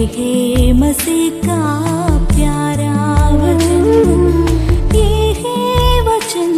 है मसीह का प्यारा वचन, ये है वचन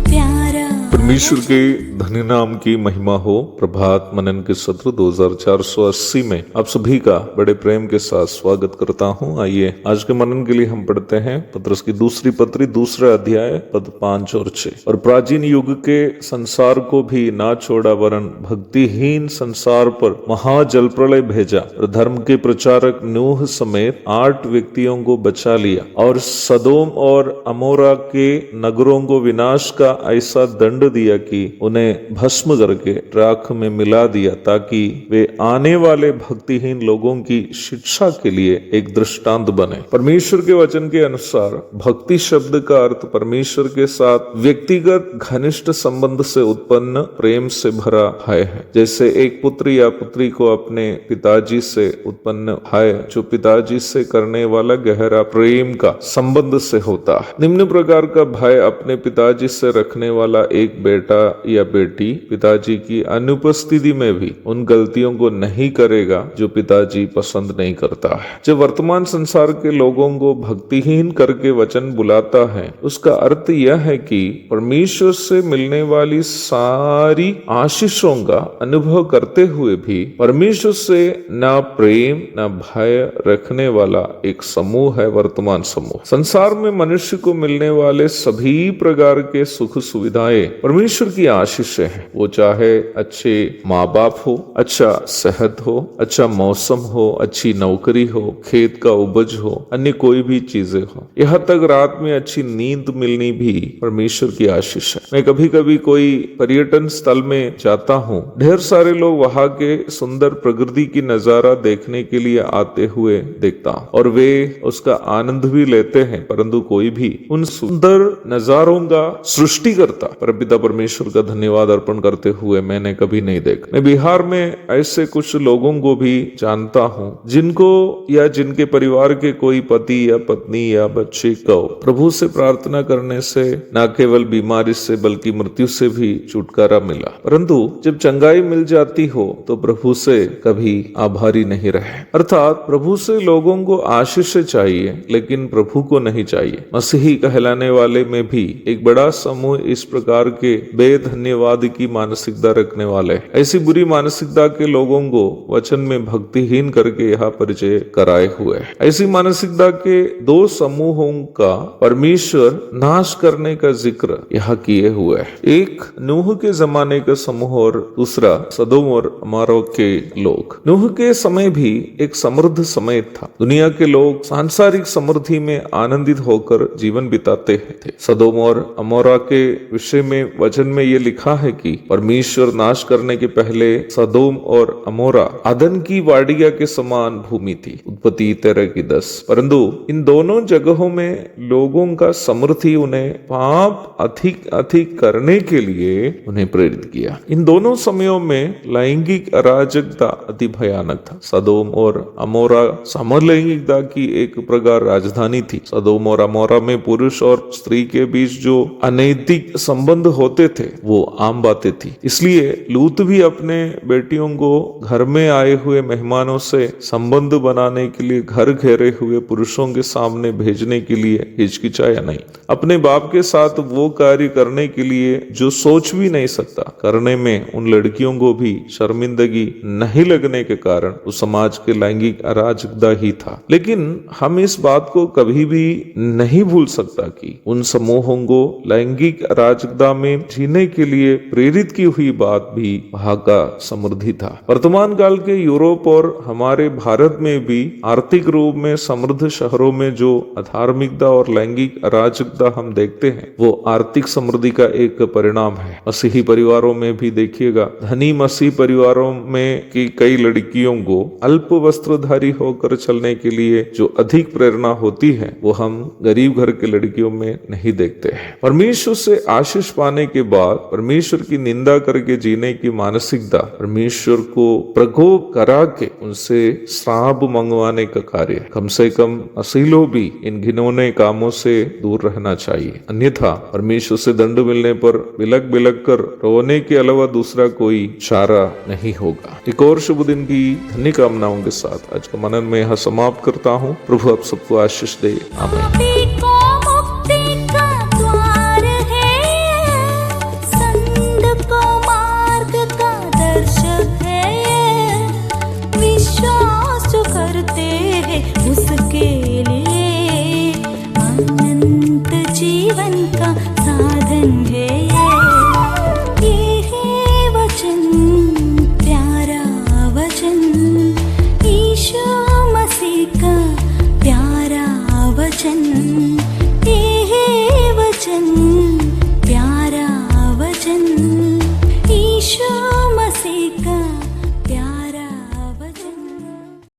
प्यारा। परमेश्वर के धन्य नाम की महिमा हो। प्रभात मनन के सत्र 2480 में आप सभी का बड़े प्रेम के साथ स्वागत करता हूं। आइए आज के मनन के लिए हम पढ़ते हैं पत्रस की दूसरी पत्री, दूसरा अध्याय, पद 5 और 6। और प्राचीन युग के संसार को भी ना छोड़ा, वरन भक्तिहीन संसार पर महाजल प्रलय भेजा और धर्म के प्रचारक नूह समेत 8 व्यक्तियों को बचा लिया, और सदोम और अमोरा के नगरों को विनाश का ऐसा दंड दिया कि उन्हें भस्म करके राख में मिला दिया, ताकि वे आने वाले भक्तिहीन लोगों की शिक्षा के लिए एक दृष्टांत बने। परमेश्वर के वचन के अनुसार भक्ति शब्द का अर्थ परमेश्वर के साथ व्यक्तिगत घनिष्ठ संबंध से उत्पन्न प्रेम से भरा भय है। जैसे एक पुत्र या पुत्री को अपने पिताजी से उत्पन्न भय जो पिताजी से करने वाला गहरा प्रेम का संबंध से होता है। निम्न प्रकार का भय अपने पिताजी से रखने वाला एक बेटा या बेटी पिताजी की अनुपस्थिति में भी उन गलतियों को नहीं करेगा जो पिताजी पसंद नहीं करता है। जब वर्तमान संसार के लोगों को भक्तिहीन करके वचन बुलाता है, उसका अर्थ यह है कि परमेश्वर से मिलने वाली सारी आशीषों का अनुभव करते हुए भी परमेश्वर से न प्रेम न भय रखने वाला एक समूह है वर्तमान समूह। संसार में मनुष्य को मिलने वाले सभी प्रकार के सुख सुविधाएं परमेश्वर की आशीषें हैं। वो चाहे अच्छे माँ बाप हो, अच्छा सेहत हो, अच्छा मौसम हो, अच्छी नौकरी हो, खेत का उपज हो, अन्य कोई भी चीजें हो, यहाँ तक रात में अच्छी नींद मिलनी भी परमेश्वर की आशीष है। मैं कभी कभी कोई पर्यटन स्थल में जाता हूँ, ढेर सारे लोग वहाँ के सुंदर प्रकृति की नजारा देखने के लिए आते हुए देखता हूँ, और वे उसका आनंद भी लेते हैं, परंतु कोई भी उन सुंदर नजारों का सृष्टि करता परमपिता परमेश्वर का धन्यवाद अर्पण करते हुए मैंने कभी नहीं देखा। मैं बिहार में ऐसे कुछ लोगों को भी जानता हूँ जिनको या जिनके परिवार के कोई पति या पत्नी या बच्चे को प्रभु से प्रार्थना करने से न केवल बीमारी से बल्कि मृत्यु से भी छुटकारा मिला, परंतु जब चंगाई मिल जाती हो तो प्रभु से कभी आभारी नहीं रहे। अर्थात प्रभु से लोगों को आशीष चाहिए लेकिन प्रभु को नहीं चाहिए। मसीही कहलाने वाले में भी एक बड़ा समूह इस प्रकार के बेधन्यवाद की मानसिकता रखने वाले। ऐसी बुरी मानसिकता के लोगों को वचन में भक्तिहीन करके यहाँ परिचय कराए हुए। ऐसी मानसिकता के 2 समूहों का परमेश्वर नाश करने का जिक्र यहाँ किए हुए है। एक नूह के जमाने का समूह और दूसरा सदोम और अमोरा के लोग। नूह के समय भी एक समृद्ध समय था। दुनिया के लोग सांसारिक समृद्धि में आनंदित होकर जीवन बिताते थे। सदोम और अमोरा के विषय में वचन में ये लिखा है कि परमेश्वर नाश करने के पहले सदोम और अमोरा अदन की वाडिया के समान भूमि थी। उत्पत्ति 13:10। परंतु इन दोनों जगहों में लोगों का समृद्धि उन्हें पाप अधिक अधिक करने के लिए उन्हें प्रेरित किया। इन दोनों समयों में लैंगिक अराजकता अति भयानक था। सदोम और अमोरा समलैंगिकता की एक प्रकार राजधानी थी। सदोम और अमोरा में पुरुष और स्त्री के बीच जो अनैतिक संबंध होते थे वो आम बातें थी। इसलिए लूत भी अपने बेटियों को घर में आए हुए मेहमानों से संबंध बनाने के लिए घर घेरे हुए पुरुषों के सामने भेजने के लिए हिचकिचाया नहीं। अपने बाप के साथ वो कार्य करने के लिए जो सोच भी नहीं सकता करने में उन लड़कियों को भी शर्मिंदगी नहीं लगने के कारण उस समाज के लैंगिक अराजकता ही था। लेकिन हम इस बात को कभी भी नहीं भूल सकता कि उन समूहों को लैंगिक अराजकता में जीने के लिए प्रेरित की हुई बात भी वहाँ का समृद्धि था। वर्तमान काल के यूरोप और हमारे भारत में भी आर्थिक रूप में समृद्ध शहरों में जो अधार्मिकता और लैंगिक अराजकता हम देखते हैं वो आर्थिक समृद्धि का एक परिणाम है। मसीही परिवारों में भी देखिएगा, धनी मसीही परिवारों में की कई लड़कियों को अल्प वस्त्रधारी होकर चलने के लिए जो अधिक प्रेरणा होती है वो हम गरीब घर के लड़कियों में नहीं देखते हैं। परमेश्वर से आशीष पाने के बाद परमेश्वर परमेश्वर की निंदा करके जीने की मानसिकता, परमेश्वर को प्रकोप करा के उनसे श्राप मंगवाने का कार्य, कम से कम असीलों भी इन घिनौने कामों से दूर रहना चाहिए। अन्यथा परमेश्वर से दंड मिलने पर बिलक बिलक कर रोने के अलावा दूसरा कोई चारा नहीं होगा। एक और शुभ दिन की धन्य कामनाओं के साथ आज का मनन में यहाँ समाप्त करता हूँ। प्रभु आप सबको आशीष दे। आमीन।